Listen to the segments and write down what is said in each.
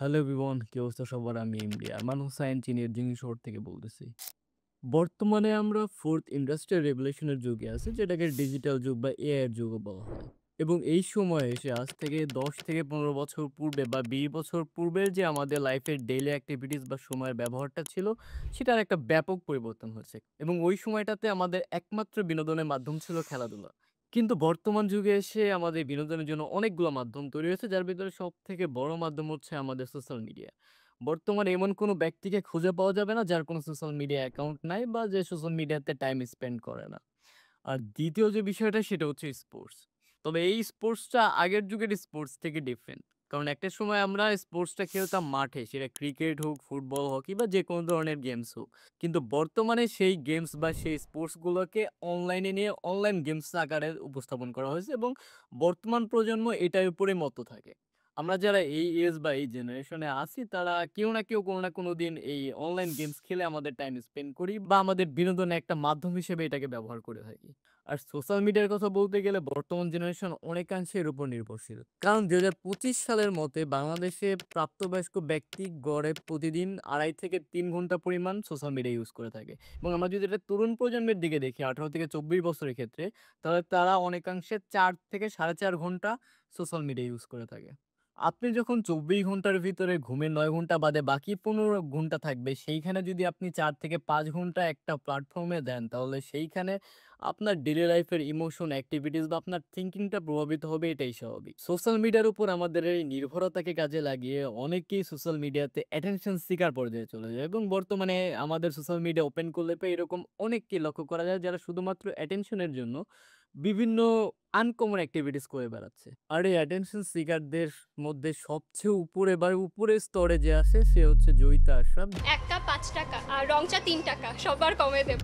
Hello everyone, কি অবস্থা সবার? আমি এমডি আরমান হোসাইন ইঞ্জিনিয়ারিং শহর থেকে বলতেছি। বর্তমানে আমরা 4th ইন্ডাস্ট্রিয়াল রেভলিউশনের যুগে আছি, যেটাকে ডিজিটাল যুগ বা এআই এর যুগও বলা হয়। এবং এই সময়ে এসে আজ থেকে ১০ থেকে ১৫ বছর পূর্বে বা ২০ বছর পূর্বের যে আমাদের লাইফের ডেইলি এক্টিভিটিস বা সময়ের ব্যবহারটা ছিল, সেটার একটা ব্যাপক পরিবর্তন হয়েছে। এবং ওই সময়টাতে আমাদের একমাত্র বিনোদনের মাধ্যম ছিল খেলাধুলা। কিন্তু বর্তমান যুগে এসে আমাদের বিনোদনের জন্য অনেকগুলো মাধ্যম তৈরি হয়েছে, যার ভিতরে সবথেকে বড় মাধ্যম হচ্ছে আমাদের সোশ্যাল মিডিয়া। বর্তমানে এমন কোনো ব্যক্তিকে খুঁজে পাওয়া যাবে না যার কোনো সোশ্যাল মিডিয়া অ্যাকাউন্ট নাই বা যে সোশ্যাল মিডিয়াতে টাইম স্পেন্ড করে না। আর দ্বিতীয় যে বিষয়টা সেটা হচ্ছে স্পোর্টস। তবে এই স্পোর্টসটা আগের যুগের স্পোর্টস থেকে ডিফারেন্ট। কারণ একটা সময় আমরা স্পোর্টসটা খেলতাম মাঠে, সেটা ক্রিকেট হোক, ফুটবল, হকি বা যেকোনো ধরনের গেমস হোক। কিন্তু বর্তমানে সেই গেমস বা সেই স্পোর্টসগুলোকে অনলাইনে নিয়ে অনলাইন গেমস আকারে উপস্থাপন করা হয়েছে এবং বর্তমান প্রজন্ম এটার উপরে মত্ত থাকে। আমরা যারা এই এজ বা এই জেনারেশনে আছি তারা কেউ না কেউ কোনো না কোনো দিন এই অনলাইন গেমস খেলে আমাদের টাইম স্পেন্ড করি বা আমাদের বিনোদনের একটা মাধ্যম হিসেবে এটাকে ব্যবহার করে থাকি। আর সোশ্যাল মিডিয়ার কথা বলতে গেলে বর্তমান জেনারেশন অনেকাংশে এর উপর নির্ভরশীল। কারণ ২০২৫ সালের মতে বাংলাদেশে প্রাপ্তবয়স্ক ব্যক্তি গড়ে প্রতিদিন ২.৫ থেকে ৩ ঘন্টা পরিমাণ সোশ্যাল মিডিয়া ইউজ করে থাকে। এবং আমরা যদি এটা তরুণ প্রজন্মের দিকে দেখি ১৮ থেকে ২৪ বছরের ক্ষেত্রে, তাহলে তারা অনেকাংশে ৪ থেকে ৪.৫ ঘন্টা সোশ্যাল মিডিয়া ইউজ করে থাকে। আপনি যখন ২৪ ঘন্টার ভিতরে ঘুমের ৯ ঘন্টা বাদে বাকি ১৫ ঘন্টা থাকবে, সেইখানে যদি আপনি ৪ থেকে ৫ ঘন্টা একটা প্ল্যাটফর্মে দেন, তাহলে সেইখানে আপনার ডেইলি লাইফের ইমোশন, অ্যাক্টিভিটিস বা আপনার থিংকিংটা প্রভাবিত হবে, এটাই স্বাভাবিক। সোশ্যাল মিডিয়ার উপর আমাদের এই নির্ভরতাকে কাজে লাগিয়ে অনেকেই সোশ্যাল মিডিয়াতে অ্যাটেনশন সিকার পর্যায়ে চলে যায় এবং বর্তমানে আমাদের সোশ্যাল মিডিয়া ওপেন করলে তো এরকম অনেককে লক্ষ্য করা যায় যারা শুধুমাত্র অ্যাটেনশনের জন্য বিভিন্ন আনকমন এক্টিভিটিস করে বেড়াচ্ছে। আর এই অ্যাটেনশন সিকারদের মধ্যে সবচেয়ে উপরে বা উপরের স্তরে যে আসে সে হচ্ছে জয়িতা আশরাফ। ১ কাপ ৳৫ আর রং চা ৳৩ সবার কমে দেব।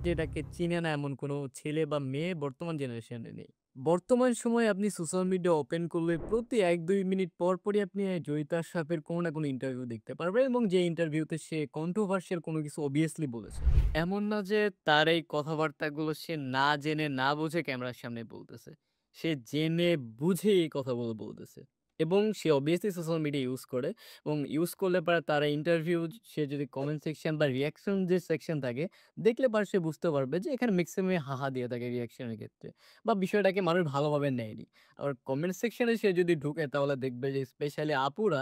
যেটাকে চিনে না এমন কোনো ছেলে বা মেয়ে বর্তমান জেনারেশনে নেই। বর্তমান সময়ে আপনি সোশ্যাল মিডিয়া ওপেন করলে প্রতি ১-২ মিনিট পরপরই আপনি জয়িতা আশরাফের কোনো না কোনো ইন্টারভিউ দেখতে পারবেন এবং যে ইন্টারভিউতে সে কন্ট্রোভার্সিয়াল কোনো কিছু obviously বলেছে। এমন না যে তার এই কথাবার্তাগুলো সে না জেনে না বুঝে ক্যামেরার সামনে বলতেছে। সে জেনে বুঝে এই কথাগুলো বলতেছে। এবং সে obviously সোশ্যাল মিডিয়া ইউজ করে এবং ইউজ করলে পরে তার ইন্টারভিউ সে যদি কমেন্ট সেকশন বা রিঅ্যাকশন যে সেকশন থাকে দেখলে পরে সে বুঝতে পারবে যে এখানে মেক্সিমামই হাহা দিয়ে থাকে রিঅ্যাকশনের ক্ষেত্রে বা বিষয়টাকে মানুষ ভালোভাবে নেয়নি। আবার কমেন্ট সেকশনে সে যদি ঢুকে তাহলে দেখবে যে স্পেশালি আপুরা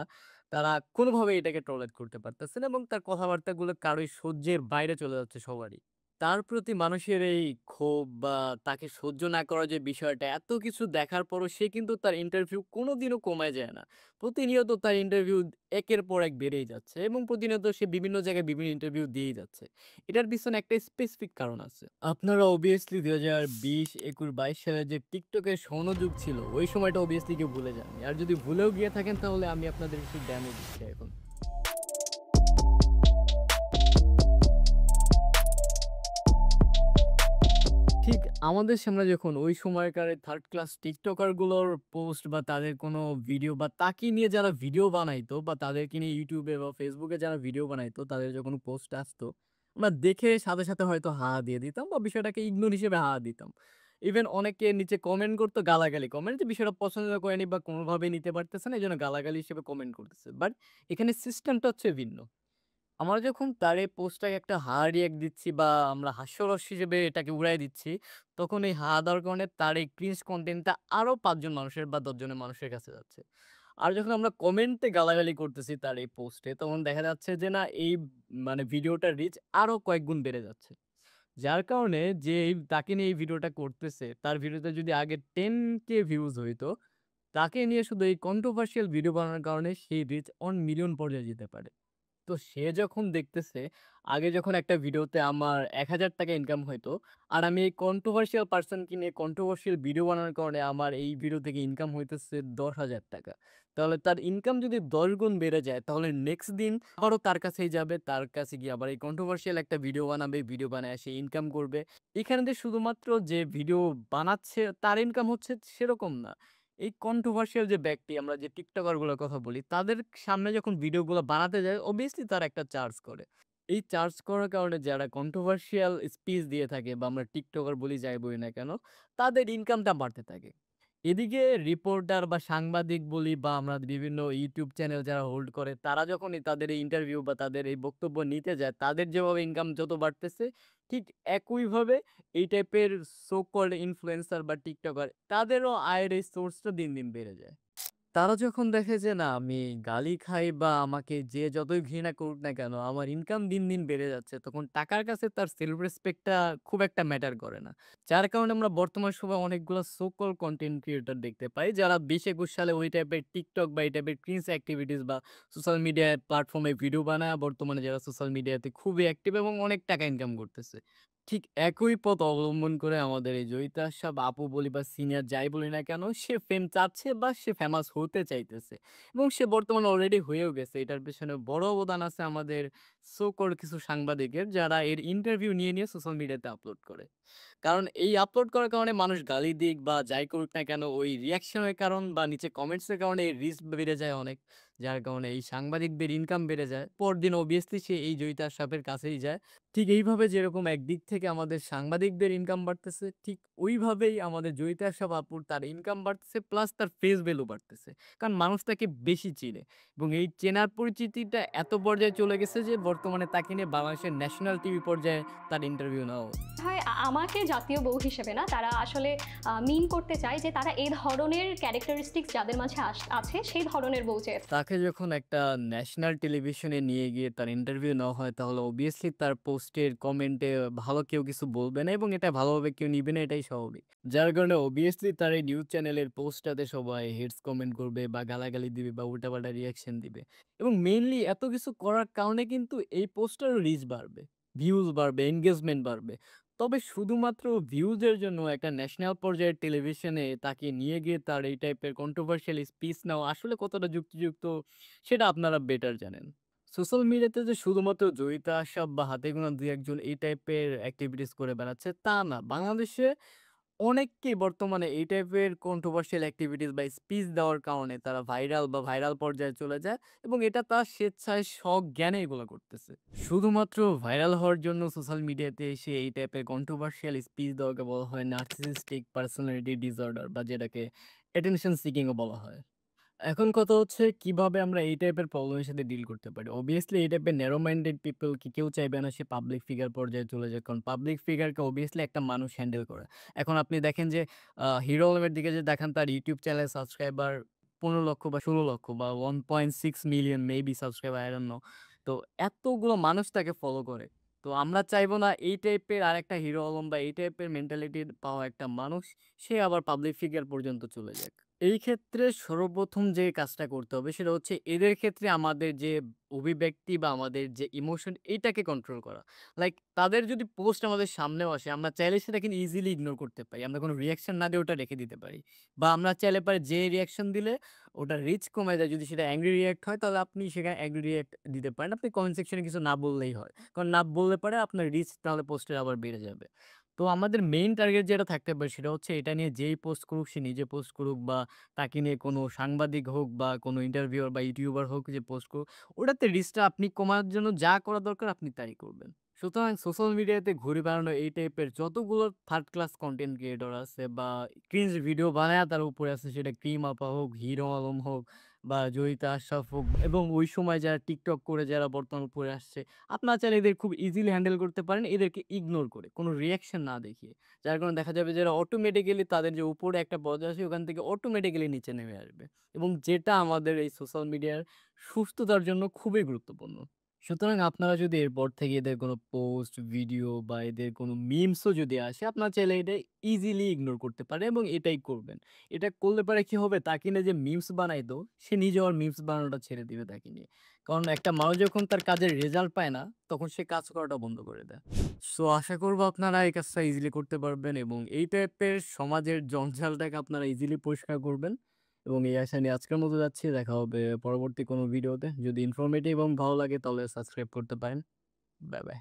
তারা কোনোভাবেই এটাকে টলারেট করতে পারতেছে না এবং তার কথাবার্তাগুলো কারোই সহ্যের বাইরে চলে যাচ্ছে সবারই। তার প্রতি মানুষের এই ক্ষোভ বা তাকে সহ্য না করার যে বিষয়টা, এত কিছু দেখার পরও সে কিন্তু তার ইন্টারভিউ কোনোদিনও কমায় যায় না। প্রতিনিয়ত তার ইন্টারভিউ একের পর এক বেড়েই যাচ্ছে এবং প্রতিনিয়ত সে বিভিন্ন জায়গায় বিভিন্ন ইন্টারভিউ দিয়েই যাচ্ছে। এটার পিছনে একটা স্পেসিফিক কারণ আছে। আপনারা obviously ২০২০, ২১, ২২ সালে যে TikTok এর স্বর্ণযুগ ছিল, ওই সময়টা obviously কেউ ভুলে যাননি। আর যদি ভুলেও গিয়ে থাকেন তাহলে আমি আপনাদের একটু ডেমো দিচ্ছি এখন। ঠিক আমাদের সামনে যখন ওই সময়কার 3rd ক্লাস টিকটকার গুলোর পোস্ট বা তাদের কোনো ভিডিও বা তাকে নিয়ে যারা ভিডিও বানাইতো বা তাদেরকে নিয়ে YouTube এ বা Facebook এ যারা ভিডিও বানাইতো তাদের যখন পোস্ট আসতো, আমরা দেখে সাথে, সাথে হয়তো হা দিয়ে দিতাম বা বিষয়টাকে ইগনোর হিসেবে হা দিতাম। ইভেন অনেকে নিচে কমেন্ট করতো গালাগালি কমেন্ট যে বিষয়টা পছন্দ করেনি বা কোনোভাবেই নিতে পারতেছে না এজন্য গালাগালি হিসেবে কমেন্ট করতেছে। বাট এখানে সিস্টেমটা হচ্ছে ভিন্ন। আমরা যখন তার এই পোস্টটাকে একটা হা রিঅ্যাক্ট দিচ্ছি বা আমরা হাস্যরস হিসেবে এটাকে উড়ায় দিচ্ছি, তখন এই হা দেওয়ার কারণে তার এই ক্রিঞ্জ কনটেন্টটা আরো ৫ জন মানুষের বা ১০ জনের মানুষের কাছে যাচ্ছে। আর যখন আমরা কমেন্টে গালাগালি করতেছি তার এই পোস্টে, তখন দেখা যাচ্ছে যে না এই মানে ভিডিওটার রিচ আরো কয়েক গুণ বেড়ে যাচ্ছে। যার কারণে যে এই তাকে নিয়ে এই ভিডিওটা করতেছে, তার ভিডিওতে যদি আগে 10K ভিউজ হইতো, তাকে নিয়ে শুধু এই কন্ট্রোভার্সিয়াল ভিডিও বানানোর কারণে সেই রিচ 1 মিলিয়ন পর্যায়ে যেতে পারে। তো সে যখন দেখতেছে, আগে যখন একটা ভিডিওতে আমার ৳১,০০০ ইনকাম হইতো, আর আমি এই কন্ট্রোভার্সিয়াল পারসনকে নিয়ে কন্ট্রোভার্সিয়াল ভিডিও বানানোর কারণে আমার এই ভিডিও থেকে ইনকাম হইতেছে ৳১০,০০০। তাহলে তার ইনকাম যদি ১০ গুণ বেড়ে যায়, তাহলে নেক্সট দিন আবারও তার কাছেই যাবে। তার কাছে গিয়ে আবার এই কন্ট্রোভার্সিয়াল একটা ভিডিও বানাবে। ভিডিও বানায় সে ইনকাম করবে। এখানে যে শুধুমাত্র যে ভিডিও বানাচ্ছে তার ইনকাম হচ্ছে সেরকম না। এই কন্ট্রোভার্সিয়াল যে ব্যক্তি আমরা যে টিকটকার গুলোর কথা বলি, তাদের সামনে যখন ভিডিওগুলো বানাতে যায় obviously তারা একটা চার্জ করে। এই চার্জ করার কারণে যারা কন্ট্রোভার্সিয়াল স্পিচ দিয়ে থাকে বা আমরা টিকটকার বলি যাই বলি না কেন, তাদের ইনকামটা বাড়তে থাকে। এদিকে রিপোর্টার বা সাংবাদিক বলি বা আমরা বিভিন্ন ইউটিউব চ্যানেল যারা হোল্ড করে তারা যখনই তাদের এই ইন্টারভিউ বা তাদের এই বক্তব্য নিতে যায়, তাদের যেভাবে ইনকাম যত বাড়তেছে, ঠিক একইভাবে এই টাইপের সো কল্ড ইনফ্লুয়েন্সার বা টিকটকার তাদেরও আয়ের এই সোর্সটা দিন, দিন বেড়ে যায়। তারা যখন দেখে যে না আমি গালি খাই বা আমাকে যে যতই ঘৃণা করুক না কেন আমার ইনকাম দিন, দিন বেড়ে যাচ্ছে, তখন টাকার কাছে তার সেলফ রেসপেক্টটা খুব একটা ম্যাটার করে না। যার কারণে আমরা বর্তমান সময়ে অনেকগুলা সো কল্ড কনটেন্ট ক্রিয়েটর দেখতে পাই যারা ২০-২১ সালে ওই টাইপের টিকটক বা এই টাইপের ক্রিঞ্জ অ্যাক্টিভিটিস বা সোশ্যাল মিডিয়া প্ল্যাটফর্মে ভিডিও বানায় বর্তমানে যারা সোশ্যাল মিডিয়াতে খুবই অ্যাক্টিভ এবং অনেক টাকা ইনকাম করতেছে। ঠিক একই পথ অবলম্বন করে আমাদের এই জয়িতা সাব আপু বলি বা সিনিয়র যাই বলি না কেন, সে ফেম চাচ্ছে বা সে ফেমাস হতে চাইতেছে এবং সে বর্তমানে অলরেডি হয়েও গেছে। এটার পেছনে বড় অবদান আছে আমাদের সো কল্ড কিছু সাংবাদিকের যারা এর ইন্টারভিউ নিয়ে, নিয়ে সোশ্যাল মিডিয়াতে আপলোড করে। কারণ এই আপলোড করার কারণে মানুষ গালি দিক বা যাই করুক না কেন ওই রিঅ্যাকশনের কারণ বা নিচে কমেন্টস এর কারণে এই রিচ বেড়ে যায় অনেক। যার কারণে এই সাংবাদিকদের ইনকাম বেড়ে যায়। পরদিন obviously সে এই জয়িতা সাপের কাছেই যায়। ঠিক এইভাবে যেরকম একদিক থেকে আমাদের সাংবাদিকদের ইনকাম বাড়তেছে, ঠিক ওইভাবেই আমাদের জয়িতা সাব আপুর তার ইনকাম বাড়তেছে প্লাস তার ফেস ভ্যালু বাড়তেছে। কারণ মানুষ তাকে বেশি চিনে এবং এই চেনার পরিচিতিটা এত পর্যায়ে চলে গেছে যে বর্তমানে তাকে নিয়ে বাংলাদেশের ন্যাশনাল টিভি পর্যায়ে তার ইন্টারভিউ নেওয়া হচ্ছে। হয় আমাকে জাতীয় বউ হিসেবে না, তারা আসলে মিন করতে চায় যে তারা এই ধরনের ক্যারেক্টারিস্টিক্স যাদের মাঝে আছে সেই ধরনের বউ চেয়ে। তাকে যখন একটা ন্যাশনাল টেলিভিশনে নিয়ে গিয়ে তার ইন্টারভিউ নেওয়া হয়, তাহলে অবভিয়াসলি তার পোস্টের কমেন্টে ভালো কেউ কিছু বলবে না এবং এটা ভালোভাবে কেউ নিবে না, এটাই স্বাভাবিক। যার কারণে অবভিয়াসলি তার এই নিউজ চ্যানেলের পোস্টটাতে সবাই হেটস কমেন্ট করবে বা গালাগালি দিবে বা উল্টাপাল্টা রিঅ্যাকশন দিবে এবং মেইনলি এত কিছু করার কারণে কিন্তু এই পোস্টারও রিচ বাড়বে, ভিউজ বাড়বে, এনগেজমেন্ট বাড়বে। তবে শুধুমাত্র ভিউজের জন্য একটা ন্যাশনাল পর্যায়ের টেলিভিশনে তাকে নিয়ে গিয়ে তার এই টাইপের কন্ট্রোভার্সিয়াল স্পিচ নেওয়া আসলে কতটা যুক্তিযুক্ত সেটা আপনারা বেটার জানেন। সোশ্যাল মিডিয়াতে যে শুধুমাত্র জয়িতা আশরাফ বা হাতে গোনা ২-১ জন এই টাইপের এক্টিভিটিস করে বেড়াচ্ছে তা না। বাংলাদেশে অনেককেই বর্তমানে এই টাইপের কন্ট্রোভার্সিয়াল এক্টিভিটিস বা স্পিচ দেওয়ার কারণে তারা ভাইরাল বা ভাইরাল পর্যায়ে চলে যায় এবং এটা তার স্বেচ্ছায় স্বজ্ঞানে এগুলো করতেছে। শুধুমাত্র ভাইরাল হওয়ার জন্য সোশ্যাল মিডিয়াতে এসে এই টাইপের কন্ট্রোভার্সিয়াল স্পিচ দেওয়াকে বলা হয় নার্সিসিস্টিক পার্সোনালিটি ডিসঅর্ডার বা যেটাকে অ্যাটেনশন সিকিং ও বলা হয়। এখন কথা হচ্ছে কিভাবে আমরা এই টাইপের প্রবলেমের সাথে ডিল করতে পারি। অবভিয়াসলি এই টাইপের ন্যারো মাইন্ডেড পিপল কি কেউ চাইবে না সে পাবলিক ফিগার পর্যায়ে চলে যাক। কারণ পাবলিক ফিগারকে অবভিয়াসলি একটা মানুষ হ্যান্ডেল করে। এখন আপনি দেখেন যে হিরো আলমের দিকে যে দেখান তার ইউটিউব চ্যানেলে সাবস্ক্রাইবার ১৫,০০,০০০ বা ১৬,০০,০০০ বা 1.6 million maybe subscriber I don't know. তো এতগুলো মানুষ তাকে ফলো করে। তো আমরা চাইবো না এই টাইপের আরেকটা হিরো আলম বা এই টাইপের মেন্টালিটির পাওয়া একটা মানুষ সে আবার পাবলিক ফিগার পর্যন্ত চলে যাক। এই ক্ষেত্রে সর্বপ্রথম যে কাজটা করতে হবে সেটা হচ্ছে এদের ক্ষেত্রে আমাদের যে অভিব্যক্তি বা আমাদের যে ইমোশন এইটাকে কন্ট্রোল করা। লাইক তাদের যদি পোস্ট আমাদের সামনেও আসে আমরা চাইলে সেটা কিন্তু ইজিলি ইগনোর করতে পারি। আমরা কোনো রিঅ্যাকশন না দিয়ে ওটা রেখে দিতে পারি। বা আমরা চাইলে পারি যে রিঅ্যাকশন দিলে ওটার রিচ কমে যায়, যদি সেটা অ্যাংরি রিঅ্যাক্ট হয় তাহলে আপনি সেখানে অ্যাংরি রিঅ্যাক্ট দিতে পারেন। আপনি কমেন্ট সেকশনে কিছু না বললেই হয়। কারণ না বললে পরে আপনার রিচ তাহলে পোস্টের আবার বেড়ে যাবে। তো আমাদের মেইন টার্গেট যেটা থাকতে পারে সেটা হচ্ছে এটা নিয়ে যেই পোস্ট করুক সে নিজে পোস্ট করুক বা তাকে নিয়ে কোনো সাংবাদিক হোক বা কোনো ইন্টারভিউয়ার বা ইউটিউবার হোক যে পোস্ট করুক, ওটাতে রিচটা আপনি কমানোর জন্য যা করা দরকার আপনি তাই করবেন। সুতরাং সোশ্যাল মিডিয়াতে ঘুরে বেড়ানো এই টাইপের যতগুলো থার্ড ক্লাস কনটেন্ট ক্রিয়েটর আছে বা ক্রিঞ্জ ভিডিও বানায়া তার উপরে আছে, সেটা ক্রিম আপা হোক, হিরো আলম হোক বা জয়িতা আশরাফ হোক এবং ওই সময় যারা টিকটক করে যারা বর্তমান উপরে আসছে, আপনারা চাইলে এদের খুব ইজিলি হ্যান্ডেল করতে পারেন এদেরকে ইগনোর করে, কোনো রিঅ্যাকশন না দেখিয়ে। যার কারণে দেখা যাবে যারা অটোমেটিক্যালি তাদের যে উপরে একটা পর্যায় আছে ওখান থেকে অটোমেটিক্যালি নিচে নেমে আসবে এবং যেটা আমাদের এই সোশ্যাল মিডিয়ার সুস্থতার জন্য খুবই গুরুত্বপূর্ণ। সুতরাং আপনারা যদি এরপর থেকে এদের কোনো পোস্ট, ভিডিও বা এদের কোনো মিমসও যদি আসে, আপনারা চাইলে এটা ইজিলি ইগনোর করতে পারেন এবং এটাই করবেন। এটা করলে পরে কি হবে? তাকে নিয়ে যে মিমস বানাইতো, সে নিজেও আর মিমস বানানোটা ছেড়ে দিবে তাকে নিয়ে। কারণ একটা মানুষ যখন তার কাজের রেজাল্ট পায় না, তখন সে কাজ করাটা বন্ধ করে দেয়। সো আশা করব আপনারা এই কাজটা ইজিলি করতে পারবেন এবং এই টাইপের সমাজের জঞ্জালটাকে আপনারা ইজিলি পরিষ্কার করবেন। এবং এই আশা নিয়ে আজকের মতো যাচ্ছি। দেখা হবে পরবর্তী কোনো ভিডিওতে। যদি ইনফরমেটিভ এবং ভালো লাগে তাহলে সাবস্ক্রাইব করতে পারেন। Bye, by.